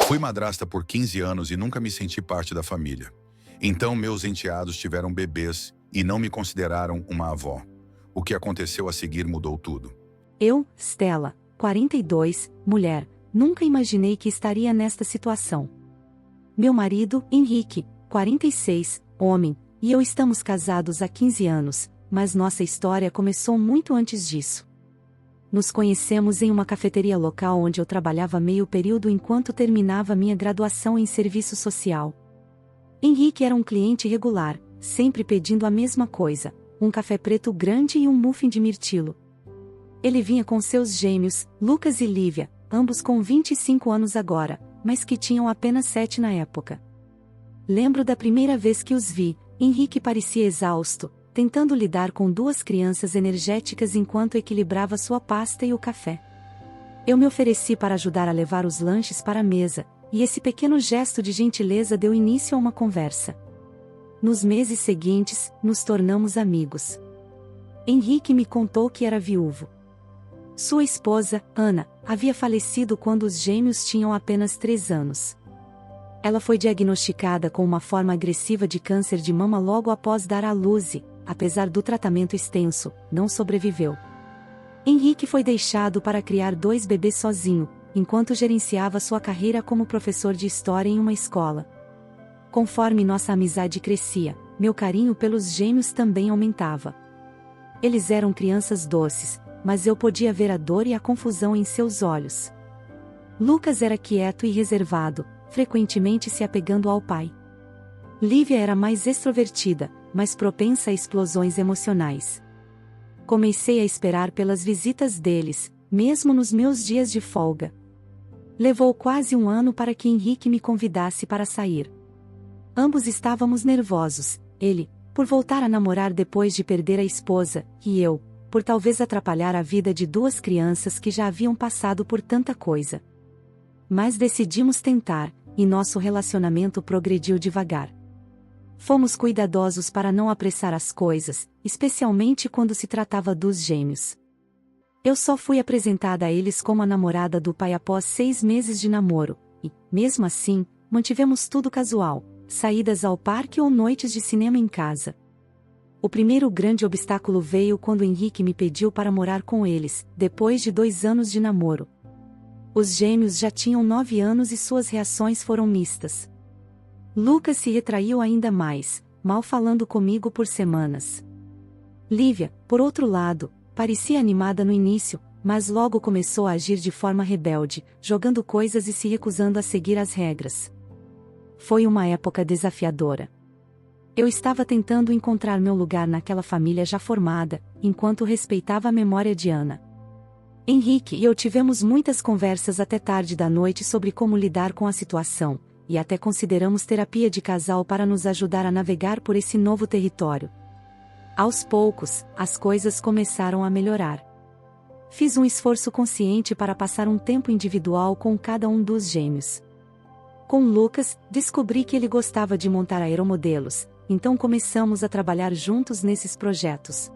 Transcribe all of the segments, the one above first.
Fui madrasta por 15 anos e nunca me senti parte da família. Então meus enteados tiveram bebês e não me consideraram uma avó. O que aconteceu a seguir mudou tudo. Eu, Stella, 42, mulher, nunca imaginei que estaria nesta situação. Meu marido, Henrique, 46, homem, e eu estamos casados há 15 anos, mas nossa história começou muito antes disso. Nos conhecemos em uma cafeteria local onde eu trabalhava meio período enquanto terminava minha graduação em serviço social. Henrique era um cliente regular, sempre pedindo a mesma coisa, um café preto grande e um muffin de mirtilo. Ele vinha com seus gêmeos, Lucas e Lívia, ambos com 25 anos agora, mas que tinham apenas 7 na época. Lembro da primeira vez que os vi, Henrique parecia exausto, tentando lidar com 2 crianças energéticas enquanto equilibrava sua pasta e o café. Eu me ofereci para ajudar a levar os lanches para a mesa, e esse pequeno gesto de gentileza deu início a uma conversa. Nos meses seguintes, nos tornamos amigos. Henrique me contou que era viúvo. Sua esposa, Ana, havia falecido quando os gêmeos tinham apenas 3 anos. Ela foi diagnosticada com uma forma agressiva de câncer de mama logo após dar à luz e, apesar do tratamento extenso, não sobreviveu. Henrique foi deixado para criar 2 bebês sozinho, enquanto gerenciava sua carreira como professor de história em uma escola. Conforme nossa amizade crescia, meu carinho pelos gêmeos também aumentava. Eles eram crianças doces, mas eu podia ver a dor e a confusão em seus olhos. Lucas era quieto e reservado, frequentemente se apegando ao pai. Lívia era mais extrovertida, mas propensa a explosões emocionais. Comecei a esperar pelas visitas deles, mesmo nos meus dias de folga. Levou quase 1 ano para que Henrique me convidasse para sair. Ambos estávamos nervosos, ele, por voltar a namorar depois de perder a esposa, e eu, por talvez atrapalhar a vida de 2 crianças que já haviam passado por tanta coisa. Mas decidimos tentar, e nosso relacionamento progrediu devagar. Fomos cuidadosos para não apressar as coisas, especialmente quando se tratava dos gêmeos. Eu só fui apresentada a eles como a namorada do pai após 6 meses de namoro, e, mesmo assim, mantivemos tudo casual, saídas ao parque ou noites de cinema em casa. O primeiro grande obstáculo veio quando Henrique me pediu para morar com eles, depois de 2 anos de namoro. Os gêmeos já tinham 9 anos e suas reações foram mistas. Lucas se retraiu ainda mais, mal falando comigo por semanas. Lívia, por outro lado, parecia animada no início, mas logo começou a agir de forma rebelde, jogando coisas e se recusando a seguir as regras. Foi uma época desafiadora. Eu estava tentando encontrar meu lugar naquela família já formada, enquanto respeitava a memória de Ana. Henrique e eu tivemos muitas conversas até tarde da noite sobre como lidar com a situação, e até consideramos terapia de casal para nos ajudar a navegar por esse novo território. Aos poucos, as coisas começaram a melhorar. Fiz um esforço consciente para passar um tempo individual com cada um dos gêmeos. Com Lucas, descobri que ele gostava de montar aeromodelos, então começamos a trabalhar juntos nesses projetos.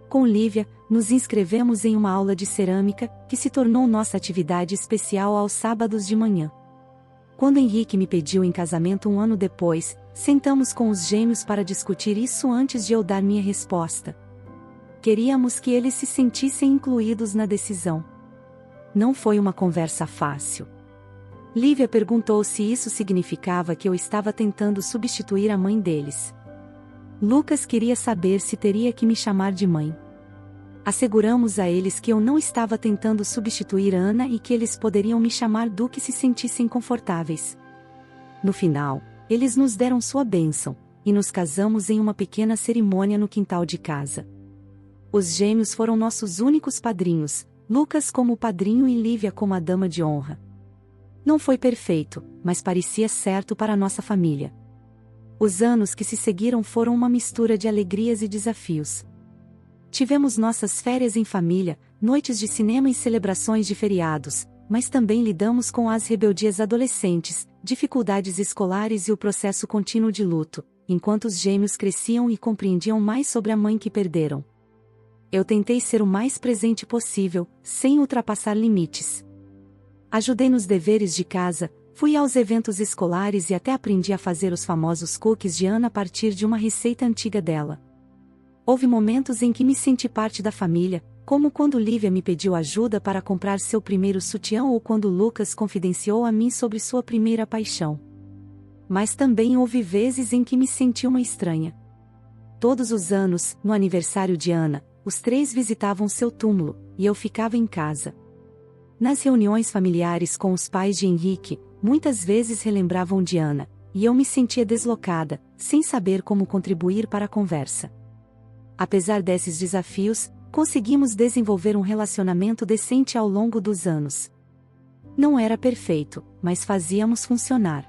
Com Lívia, nos inscrevemos em uma aula de cerâmica, que se tornou nossa atividade especial aos sábados de manhã. Quando Henrique me pediu em casamento 1 ano depois, sentamos com os gêmeos para discutir isso antes de eu dar minha resposta. Queríamos que eles se sentissem incluídos na decisão. Não foi uma conversa fácil. Lívia perguntou se isso significava que eu estava tentando substituir a mãe deles. Lucas queria saber se teria que me chamar de mãe. Asseguramos a eles que eu não estava tentando substituir Ana e que eles poderiam me chamar do que se sentissem confortáveis. No final, eles nos deram sua bênção, e nos casamos em uma pequena cerimônia no quintal de casa. Os gêmeos foram nossos únicos padrinhos, Lucas como padrinho e Lívia como a dama de honra. Não foi perfeito, mas parecia certo para nossa família. Os anos que se seguiram foram uma mistura de alegrias e desafios. Tivemos nossas férias em família, noites de cinema e celebrações de feriados, mas também lidamos com as rebeldias adolescentes, dificuldades escolares e o processo contínuo de luto, enquanto os gêmeos cresciam e compreendiam mais sobre a mãe que perderam. Eu tentei ser o mais presente possível, sem ultrapassar limites. Ajudei nos deveres de casa, Fui aos eventos escolares e até aprendi a fazer os famosos cookies de Ana a partir de uma receita antiga dela. Houve momentos em que me senti parte da família, como quando Lívia me pediu ajuda para comprar seu primeiro sutiã ou quando Lucas confidenciou a mim sobre sua primeira paixão. Mas também houve vezes em que me senti uma estranha. Todos os anos, no aniversário de Ana, os três visitavam seu túmulo, e eu ficava em casa. Nas reuniões familiares com os pais de Henrique, muitas vezes relembravam de Ana, e eu me sentia deslocada, sem saber como contribuir para a conversa. Apesar desses desafios, conseguimos desenvolver um relacionamento decente ao longo dos anos. Não era perfeito, mas fazíamos funcionar.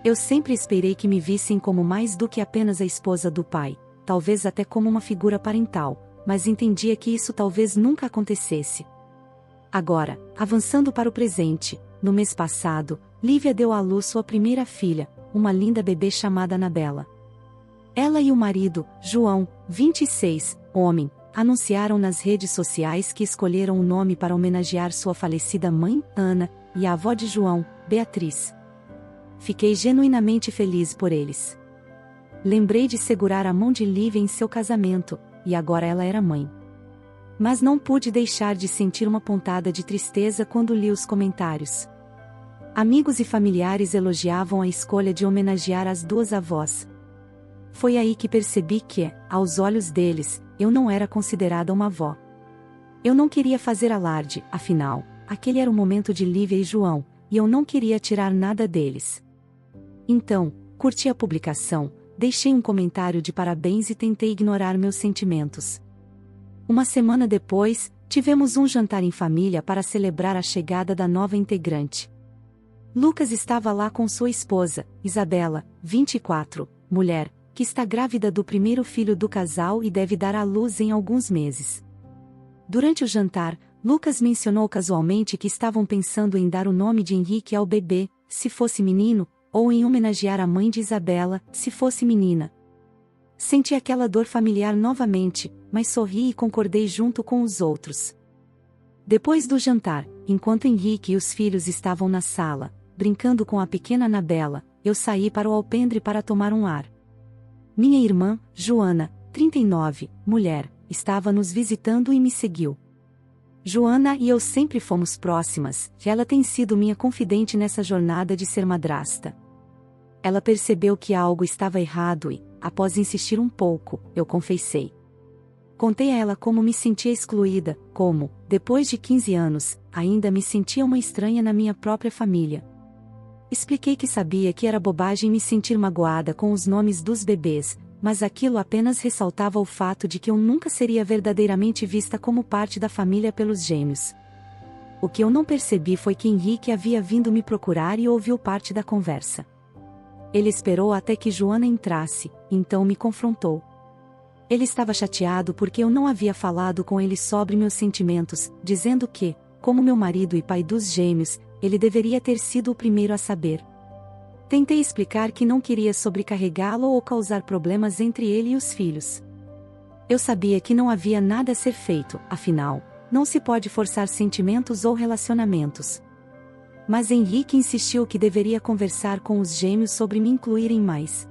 Eu sempre esperei que me vissem como mais do que apenas a esposa do pai, talvez até como uma figura parental, mas entendia que isso talvez nunca acontecesse. Agora, avançando para o presente, no mês passado, Lívia deu à luz sua primeira filha, uma linda bebê chamada Anabela. Ela e o marido, João, 26, homem, anunciaram nas redes sociais que escolheram o nome para homenagear sua falecida mãe, Ana, e a avó de João, Beatriz. Fiquei genuinamente feliz por eles. Lembrei de segurar a mão de Lívia em seu casamento, e agora ela era mãe. Mas não pude deixar de sentir uma pontada de tristeza quando li os comentários. Amigos e familiares elogiavam a escolha de homenagear as duas avós. Foi aí que percebi que, aos olhos deles, eu não era considerada uma avó. Eu não queria fazer alarde, afinal, aquele era o momento de Lívia e João, e eu não queria tirar nada deles. Então, curti a publicação, deixei um comentário de parabéns e tentei ignorar meus sentimentos. Uma semana depois, tivemos um jantar em família para celebrar a chegada da nova integrante. Lucas estava lá com sua esposa, Isabela, 24, mulher, que está grávida do primeiro filho do casal e deve dar à luz em alguns meses. Durante o jantar, Lucas mencionou casualmente que estavam pensando em dar o nome de Henrique ao bebê, se fosse menino, ou em homenagear a mãe de Isabela, se fosse menina. Senti aquela dor familiar novamente, mas sorri e concordei junto com os outros. Depois do jantar, enquanto Henrique e os filhos estavam na sala, brincando com a pequena Anabela, eu saí para o alpendre para tomar um ar. Minha irmã, Joana, 39, mulher, estava nos visitando e me seguiu. Joana e eu sempre fomos próximas, e ela tem sido minha confidente nessa jornada de ser madrasta. Ela percebeu que algo estava errado e, após insistir um pouco, eu confessei. Contei a ela como me sentia excluída, como, depois de 15 anos, ainda me sentia uma estranha na minha própria família. Expliquei que sabia que era bobagem me sentir magoada com os nomes dos bebês, mas aquilo apenas ressaltava o fato de que eu nunca seria verdadeiramente vista como parte da família pelos gêmeos. O que eu não percebi foi que Henrique havia vindo me procurar e ouviu parte da conversa. Ele esperou até que Joana entrasse, então me confrontou. Ele estava chateado porque eu não havia falado com ele sobre meus sentimentos, dizendo que, como meu marido e pai dos gêmeos, ele deveria ter sido o primeiro a saber. Tentei explicar que não queria sobrecarregá-lo ou causar problemas entre ele e os filhos. Eu sabia que não havia nada a ser feito, afinal, não se pode forçar sentimentos ou relacionamentos. Mas Henrique insistiu que deveria conversar com os gêmeos sobre me incluírem mais.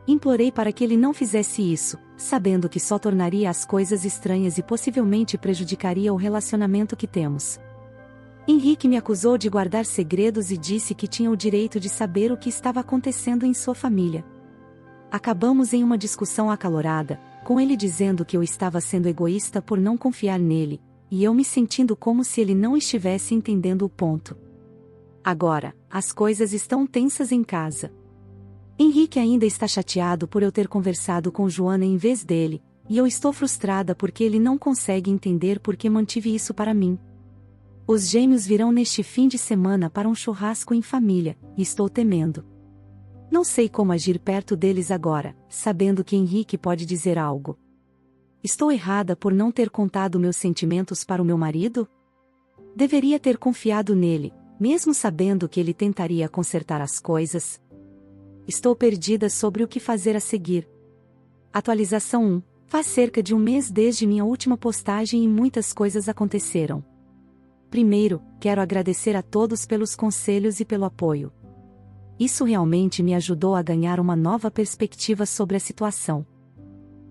Implorei para que ele não fizesse isso, sabendo que só tornaria as coisas estranhas e possivelmente prejudicaria o relacionamento que temos. Henrique me acusou de guardar segredos e disse que tinha o direito de saber o que estava acontecendo em sua família. Acabamos em uma discussão acalorada, com ele dizendo que eu estava sendo egoísta por não confiar nele, e eu me sentindo como se ele não estivesse entendendo o ponto. Agora, as coisas estão tensas em casa. Henrique ainda está chateado por eu ter conversado com Joana em vez dele, e eu estou frustrada porque ele não consegue entender por que mantive isso para mim. Os gêmeos virão neste fim de semana para um churrasco em família, e estou temendo. Não sei como agir perto deles agora, sabendo que Henrique pode dizer algo. Estou errada por não ter contado meus sentimentos para o meu marido? Deveria ter confiado nele, mesmo sabendo que ele tentaria consertar as coisas. Estou perdida sobre o que fazer a seguir. Atualização 1. Faz cerca de um mês desde minha última postagem e muitas coisas aconteceram. Primeiro, quero agradecer a todos pelos conselhos e pelo apoio. Isso realmente me ajudou a ganhar uma nova perspectiva sobre a situação.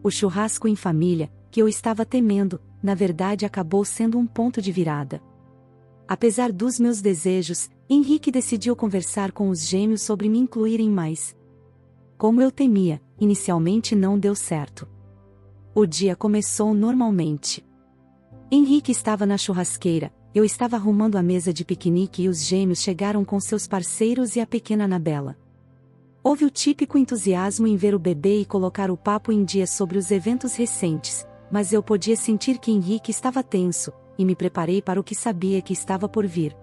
O churrasco em família, que eu estava temendo, na verdade acabou sendo um ponto de virada. Apesar dos meus desejos, Henrique decidiu conversar com os gêmeos sobre me incluírem mais. Como eu temia, inicialmente não deu certo. O dia começou normalmente. Henrique estava na churrasqueira, eu estava arrumando a mesa de piquenique e os gêmeos chegaram com seus parceiros e a pequena Anabela. Houve o típico entusiasmo em ver o bebê e colocar o papo em dia sobre os eventos recentes, mas eu podia sentir que Henrique estava tenso, e me preparei para o que sabia que estava por vir.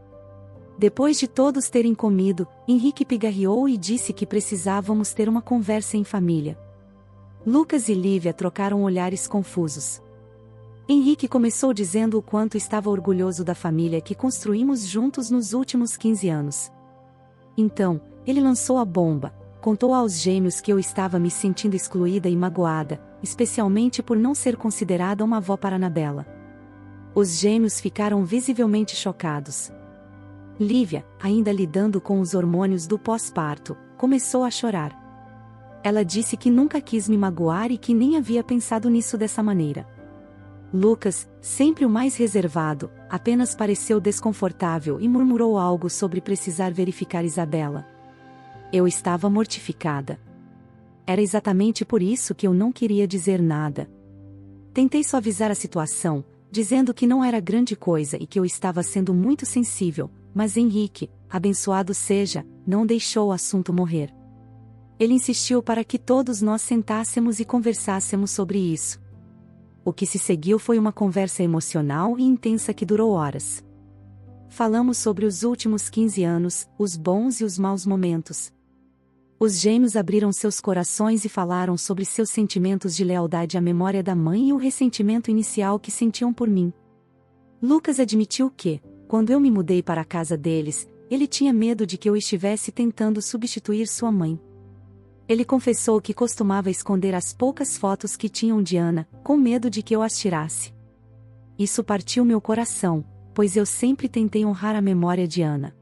Depois de todos terem comido, Henrique pigarreou e disse que precisávamos ter uma conversa em família. Lucas e Lívia trocaram olhares confusos. Henrique começou dizendo o quanto estava orgulhoso da família que construímos juntos nos últimos 15 anos. Então, ele lançou a bomba, contou aos gêmeos que eu estava me sentindo excluída e magoada, especialmente por não ser considerada uma avó para Anabela. Os gêmeos ficaram visivelmente chocados. Lívia, ainda lidando com os hormônios do pós-parto, começou a chorar. Ela disse que nunca quis me magoar e que nem havia pensado nisso dessa maneira. Lucas, sempre o mais reservado, apenas pareceu desconfortável e murmurou algo sobre precisar verificar Isabela. Eu estava mortificada. Era exatamente por isso que eu não queria dizer nada. Tentei suavizar a situação, dizendo que não era grande coisa e que eu estava sendo muito sensível, mas Henrique, abençoado seja, não deixou o assunto morrer. Ele insistiu para que todos nós sentássemos e conversássemos sobre isso. O que se seguiu foi uma conversa emocional e intensa que durou horas. Falamos sobre os últimos 15 anos, os bons e os maus momentos. Os gêmeos abriram seus corações e falaram sobre seus sentimentos de lealdade à memória da mãe e o ressentimento inicial que sentiam por mim. Lucas admitiu que, quando eu me mudei para a casa deles, ele tinha medo de que eu estivesse tentando substituir sua mãe. Ele confessou que costumava esconder as poucas fotos que tinham de Ana, com medo de que eu as tirasse. Isso partiu meu coração, pois eu sempre tentei honrar a memória de Ana.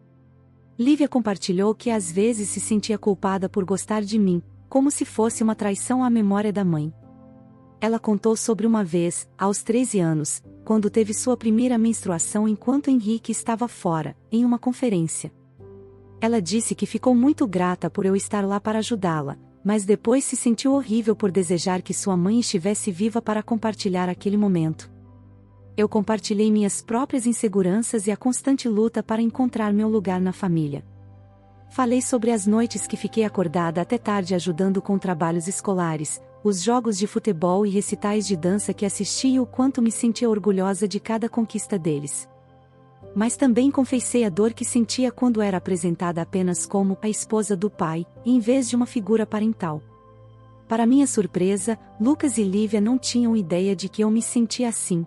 Lívia compartilhou que às vezes se sentia culpada por gostar de mim, como se fosse uma traição à memória da mãe. Ela contou sobre uma vez, aos 13 anos, quando teve sua primeira menstruação enquanto Henrique estava fora, em uma conferência. Ela disse que ficou muito grata por eu estar lá para ajudá-la, mas depois se sentiu horrível por desejar que sua mãe estivesse viva para compartilhar aquele momento. Eu compartilhei minhas próprias inseguranças e a constante luta para encontrar meu lugar na família. Falei sobre as noites que fiquei acordada até tarde ajudando com trabalhos escolares, os jogos de futebol e recitais de dança que assisti e o quanto me sentia orgulhosa de cada conquista deles. Mas também confessei a dor que sentia quando era apresentada apenas como a esposa do pai, em vez de uma figura parental. Para minha surpresa, Lucas e Lívia não tinham ideia de que eu me sentia assim.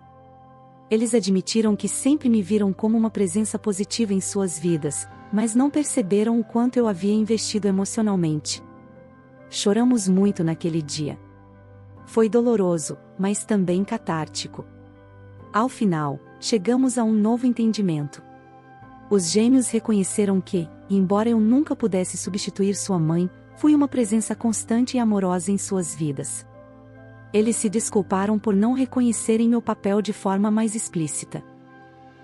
Eles admitiram que sempre me viram como uma presença positiva em suas vidas, mas não perceberam o quanto eu havia investido emocionalmente. Choramos muito naquele dia. Foi doloroso, mas também catártico. Ao final, chegamos a um novo entendimento. Os gêmeos reconheceram que, embora eu nunca pudesse substituir sua mãe, fui uma presença constante e amorosa em suas vidas. Eles se desculparam por não reconhecerem meu papel de forma mais explícita.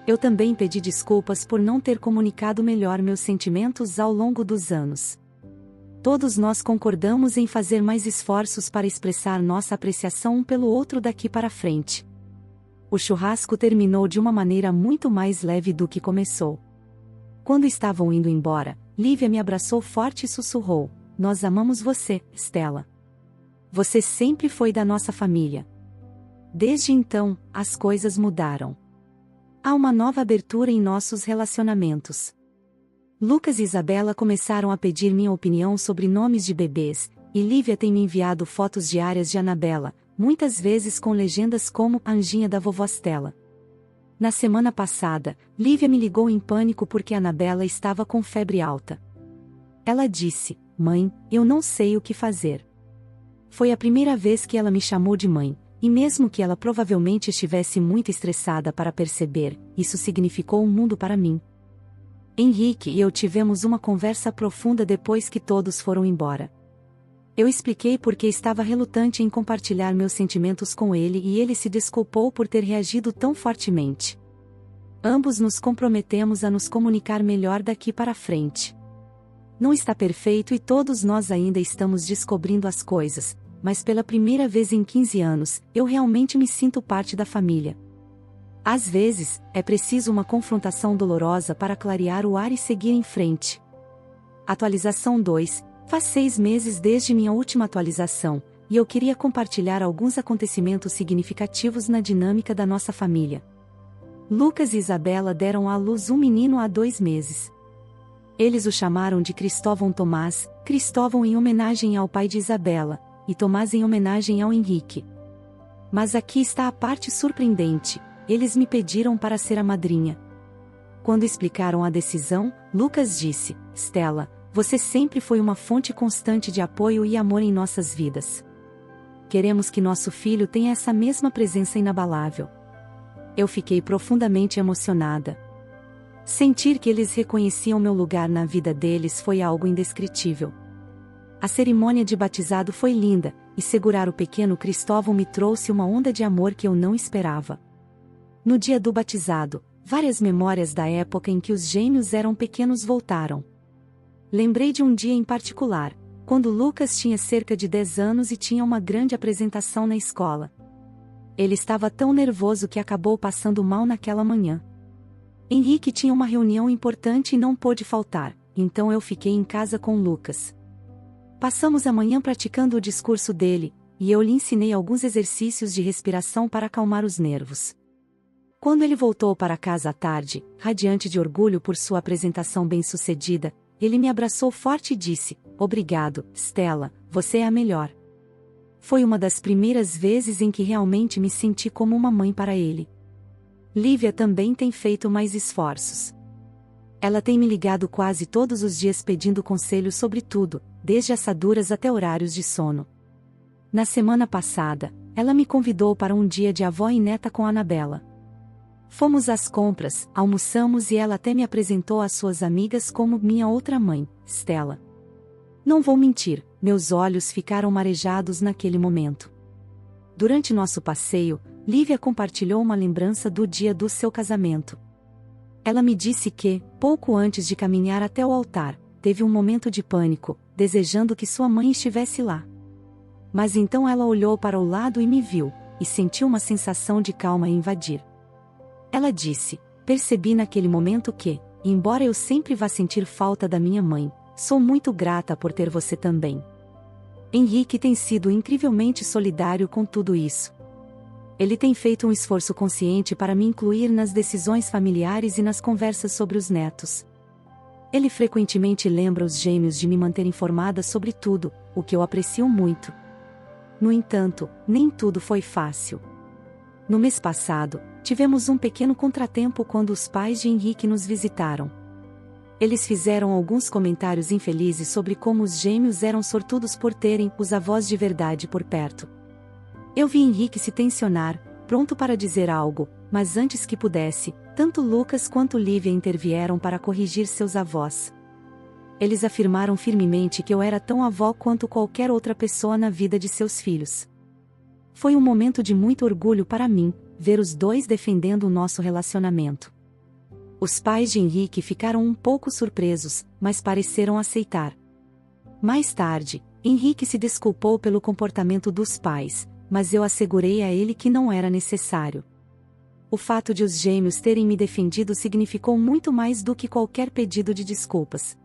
Eu também pedi desculpas por não ter comunicado melhor meus sentimentos ao longo dos anos. Todos nós concordamos em fazer mais esforços para expressar nossa apreciação um pelo outro daqui para frente. O churrasco terminou de uma maneira muito mais leve do que começou. Quando estavam indo embora, Lívia me abraçou forte e sussurrou: "Nós amamos você, Stella. Você sempre foi da nossa família." Desde então, as coisas mudaram. Há uma nova abertura em nossos relacionamentos. Lucas e Isabela começaram a pedir minha opinião sobre nomes de bebês, e Lívia tem me enviado fotos diárias de Anabela, muitas vezes com legendas como a Anjinha da vovó Stella. Na semana passada, Lívia me ligou em pânico porque Anabela estava com febre alta. Ela disse: "Mãe, eu não sei o que fazer." Foi a primeira vez que ela me chamou de mãe, e mesmo que ela provavelmente estivesse muito estressada para perceber, isso significou um mundo para mim. Henrique e eu tivemos uma conversa profunda depois que todos foram embora. Eu expliquei por que estava relutante em compartilhar meus sentimentos com ele e ele se desculpou por ter reagido tão fortemente. Ambos nos comprometemos a nos comunicar melhor daqui para frente. Não está perfeito e todos nós ainda estamos descobrindo as coisas, mas pela primeira vez em 15 anos, eu realmente me sinto parte da família. Às vezes, é preciso uma confrontação dolorosa para clarear o ar e seguir em frente. Atualização 2. Faz 6 meses desde minha última atualização, e eu queria compartilhar alguns acontecimentos significativos na dinâmica da nossa família. Lucas e Isabela deram à luz um menino há 2 meses. Eles o chamaram de Cristóvão Tomás, Cristóvão em homenagem ao pai de Isabela, e Tomás em homenagem ao Henrique. Mas aqui está a parte surpreendente, eles me pediram para ser a madrinha. Quando explicaram a decisão, Lucas disse: Stella, você sempre foi uma fonte constante de apoio e amor em nossas vidas. Queremos que nosso filho tenha essa mesma presença inabalável. Eu fiquei profundamente emocionada. Sentir que eles reconheciam meu lugar na vida deles foi algo indescritível. A cerimônia de batizado foi linda, e segurar o pequeno Cristóvão me trouxe uma onda de amor que eu não esperava. No dia do batizado, várias memórias da época em que os gêmeos eram pequenos voltaram. Lembrei de um dia em particular, quando Lucas tinha cerca de 10 anos e tinha uma grande apresentação na escola. Ele estava tão nervoso que acabou passando mal naquela manhã. Henrique tinha uma reunião importante e não pôde faltar, então eu fiquei em casa com Lucas. Passamos a manhã praticando o discurso dele, e eu lhe ensinei alguns exercícios de respiração para acalmar os nervos. Quando ele voltou para casa à tarde, radiante de orgulho por sua apresentação bem-sucedida, ele me abraçou forte e disse: Obrigado, Stella, você é a melhor. Foi uma das primeiras vezes em que realmente me senti como uma mãe para ele. Lívia também tem feito mais esforços. Ela tem me ligado quase todos os dias pedindo conselhos sobre tudo, desde assaduras até horários de sono. Na semana passada, ela me convidou para um dia de avó e neta com a Anabela. Fomos às compras, almoçamos e ela até me apresentou às suas amigas como minha outra mãe, Stella. Não vou mentir, meus olhos ficaram marejados naquele momento. Durante nosso passeio, Lívia compartilhou uma lembrança do dia do seu casamento. Ela me disse que, pouco antes de caminhar até o altar, teve um momento de pânico, desejando que sua mãe estivesse lá. Mas então ela olhou para o lado e me viu, e sentiu uma sensação de calma invadir. Ela disse: percebi naquele momento que, embora eu sempre vá sentir falta da minha mãe, sou muito grata por ter você também. Henrique tem sido incrivelmente solidário com tudo isso. Ele tem feito um esforço consciente para me incluir nas decisões familiares e nas conversas sobre os netos. Ele frequentemente lembra os gêmeos de me manter informada sobre tudo, o que eu aprecio muito. No entanto, nem tudo foi fácil. No mês passado, tivemos um pequeno contratempo quando os pais de Henrique nos visitaram. Eles fizeram alguns comentários infelizes sobre como os gêmeos eram sortudos por terem os avós de verdade por perto. Eu vi Henrique se tensionar, pronto para dizer algo, mas antes que pudesse, tanto Lucas quanto Lívia intervieram para corrigir seus avós. Eles afirmaram firmemente que eu era tão avó quanto qualquer outra pessoa na vida de seus filhos. Foi um momento de muito orgulho para mim, ver os dois defendendo o nosso relacionamento. Os pais de Henrique ficaram um pouco surpresos, mas pareceram aceitar. Mais tarde, Henrique se desculpou pelo comportamento dos pais, mas eu assegurei a ele que não era necessário. O fato de os gêmeos terem me defendido significou muito mais do que qualquer pedido de desculpas.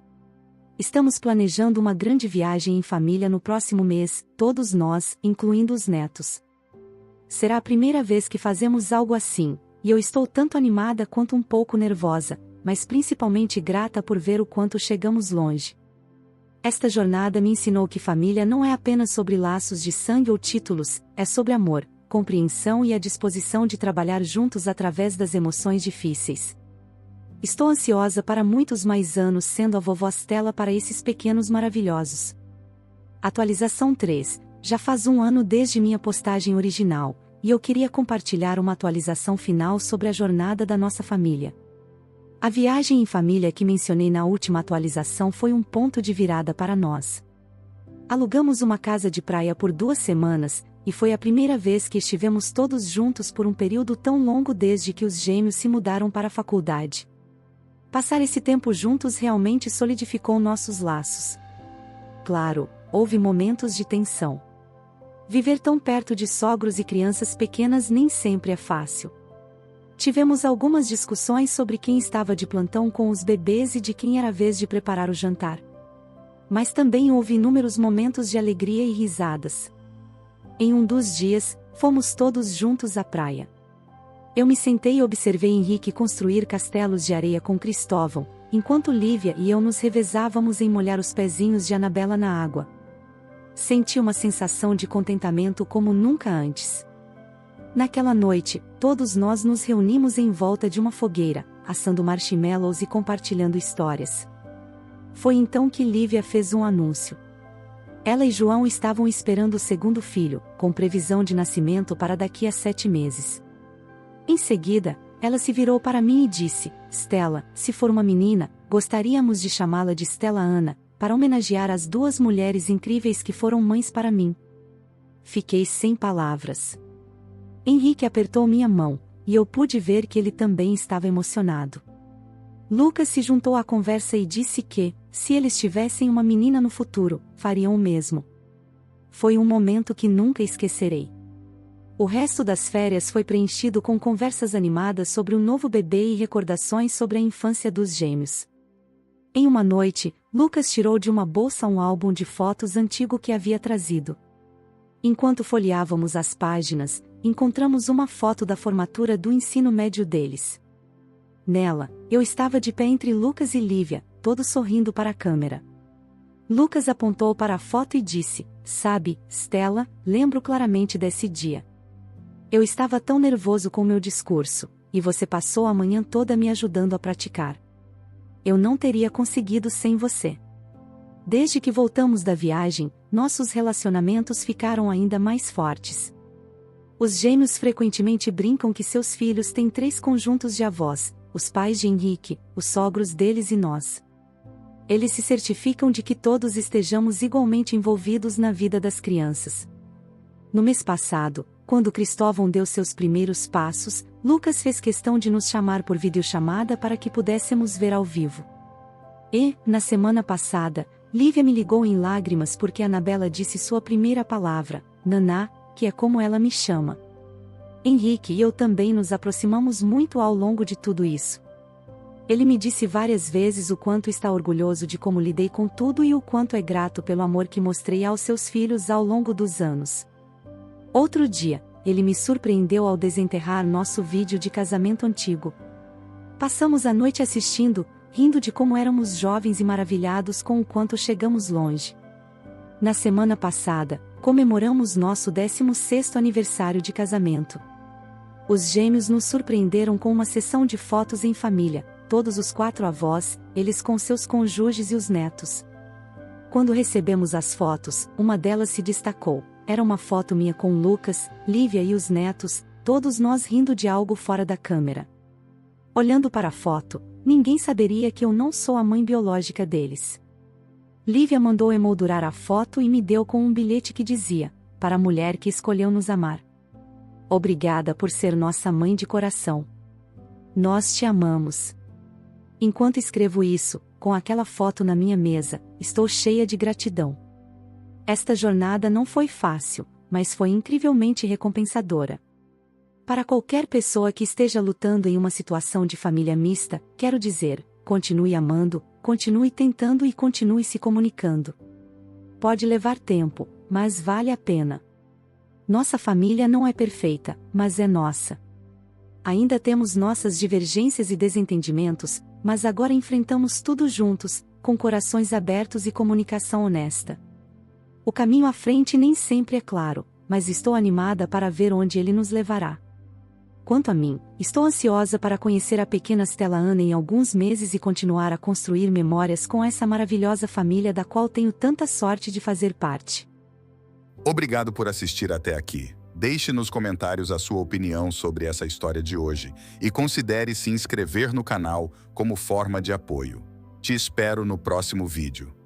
Estamos planejando uma grande viagem em família no próximo mês, todos nós, incluindo os netos. Será a primeira vez que fazemos algo assim, e eu estou tanto animada quanto um pouco nervosa, mas principalmente grata por ver o quanto chegamos longe. Esta jornada me ensinou que família não é apenas sobre laços de sangue ou títulos, é sobre amor, compreensão e a disposição de trabalhar juntos através das emoções difíceis. Estou ansiosa para muitos mais anos sendo a vovó Stella para esses pequenos maravilhosos. Atualização 3. Já faz um ano desde minha postagem original, e eu queria compartilhar uma atualização final sobre a jornada da nossa família. A viagem em família que mencionei na última atualização foi um ponto de virada para nós. Alugamos uma casa de praia por 2 semanas, e foi a primeira vez que estivemos todos juntos por um período tão longo desde que os gêmeos se mudaram para a faculdade. Passar esse tempo juntos realmente solidificou nossos laços. Claro, houve momentos de tensão. Viver tão perto de sogros e crianças pequenas nem sempre é fácil. Tivemos algumas discussões sobre quem estava de plantão com os bebês e de quem era a vez de preparar o jantar. Mas também houve inúmeros momentos de alegria e risadas. Em um dos dias, fomos todos juntos à praia. Eu me sentei e observei Henrique construir castelos de areia com Cristóvão, enquanto Lívia e eu nos revezávamos em molhar os pezinhos de Anabela na água. Senti uma sensação de contentamento como nunca antes. Naquela noite, todos nós nos reunimos em volta de uma fogueira, assando marshmallows e compartilhando histórias. Foi então que Lívia fez um anúncio. Ela e João estavam esperando o segundo filho, com previsão de nascimento para daqui a 7 meses. Em seguida, ela se virou para mim e disse: Stella, se for uma menina, gostaríamos de chamá-la de Stella Ana, para homenagear as 2 mulheres incríveis que foram mães para mim. Fiquei sem palavras. Henrique apertou minha mão, e eu pude ver que ele também estava emocionado. Lucas se juntou à conversa e disse que, se eles tivessem uma menina no futuro, fariam o mesmo. Foi um momento que nunca esquecerei. O resto das férias foi preenchido com conversas animadas sobre o novo bebê e recordações sobre a infância dos gêmeos. Em uma noite, Lucas tirou de uma bolsa um álbum de fotos antigo que havia trazido. Enquanto folheávamos as páginas, encontramos uma foto da formatura do ensino médio deles. Nela, eu estava de pé entre Lucas e Lívia, todos sorrindo para a câmera. Lucas apontou para a foto e disse: Sabe, Stella, lembro claramente desse dia. Eu estava tão nervoso com meu discurso, e você passou a manhã toda me ajudando a praticar. Eu não teria conseguido sem você. Desde que voltamos da viagem, nossos relacionamentos ficaram ainda mais fortes. Os gêmeos frequentemente brincam que seus filhos têm 3 conjuntos de avós, os pais de Henrique, os sogros deles e nós. Eles se certificam de que todos estejamos igualmente envolvidos na vida das crianças. No mês passado, quando Cristóvão deu seus primeiros passos, Lucas fez questão de nos chamar por videochamada para que pudéssemos ver ao vivo. E, na semana passada, Lívia me ligou em lágrimas porque Anabela disse sua primeira palavra, Naná, que é como ela me chama. Henrique e eu também nos aproximamos muito ao longo de tudo isso. Ele me disse várias vezes o quanto está orgulhoso de como lidei com tudo e o quanto é grato pelo amor que mostrei aos seus filhos ao longo dos anos. Outro dia, ele me surpreendeu ao desenterrar nosso vídeo de casamento antigo. Passamos a noite assistindo, rindo de como éramos jovens e maravilhados com o quanto chegamos longe. Na semana passada, comemoramos nosso 16º aniversário de casamento. Os gêmeos nos surpreenderam com uma sessão de fotos em família, todos os 4 avós, eles com seus cônjuges e os netos. Quando recebemos as fotos, uma delas se destacou. Era uma foto minha com Lucas, Lívia e os netos, todos nós rindo de algo fora da câmera. Olhando para a foto, ninguém saberia que eu não sou a mãe biológica deles. Lívia mandou emoldurar a foto e me deu com um bilhete que dizia: para a mulher que escolheu nos amar. Obrigada por ser nossa mãe de coração. Nós te amamos. Enquanto escrevo isso, com aquela foto na minha mesa, estou cheia de gratidão. Esta jornada não foi fácil, mas foi incrivelmente recompensadora. Para qualquer pessoa que esteja lutando em uma situação de família mista, quero dizer, continue amando, continue tentando e continue se comunicando. Pode levar tempo, mas vale a pena. Nossa família não é perfeita, mas é nossa. Ainda temos nossas divergências e desentendimentos, mas agora enfrentamos tudo juntos, com corações abertos e comunicação honesta. O caminho à frente nem sempre é claro, mas estou animada para ver onde ele nos levará. Quanto a mim, estou ansiosa para conhecer a pequena Stella Ana em alguns meses e continuar a construir memórias com essa maravilhosa família da qual tenho tanta sorte de fazer parte. Obrigado por assistir até aqui. Deixe nos comentários a sua opinião sobre essa história de hoje e considere se inscrever no canal como forma de apoio. Te espero no próximo vídeo.